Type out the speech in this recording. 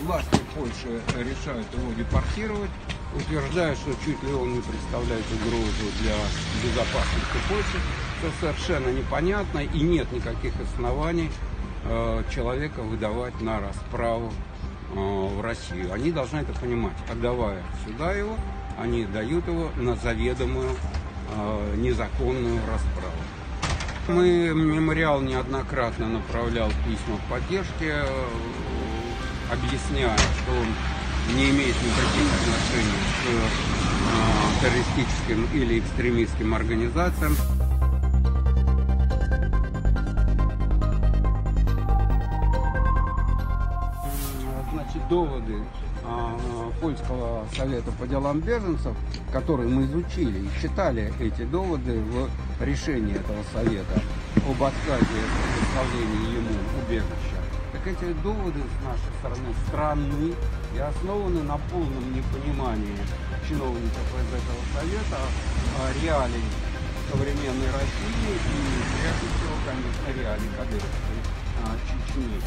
власти Польши решают его депортировать, утверждая, что чуть ли он не представляет угрозу для безопасности Польши, что совершенно непонятно и нет никаких оснований человека выдавать на расправу в Россию. Они должны это понимать. Отдавая сюда его, они дают его на заведомую незаконную расправу. Мемориал неоднократно направлял письма поддержки, объясняя, что он не имеет никаких отношений к террористическим или экстремистским организациям. Значит, доводы Польского совета по делам беженцев, которые мы изучили и читали эти доводы в решении этого совета об отказе предоставления ему убежища. Так эти доводы с нашей стороны странны и основаны на полном непонимании чиновников из этого совета реалий современной России и, прежде всего, конечно, реалий кадыровской Чечни.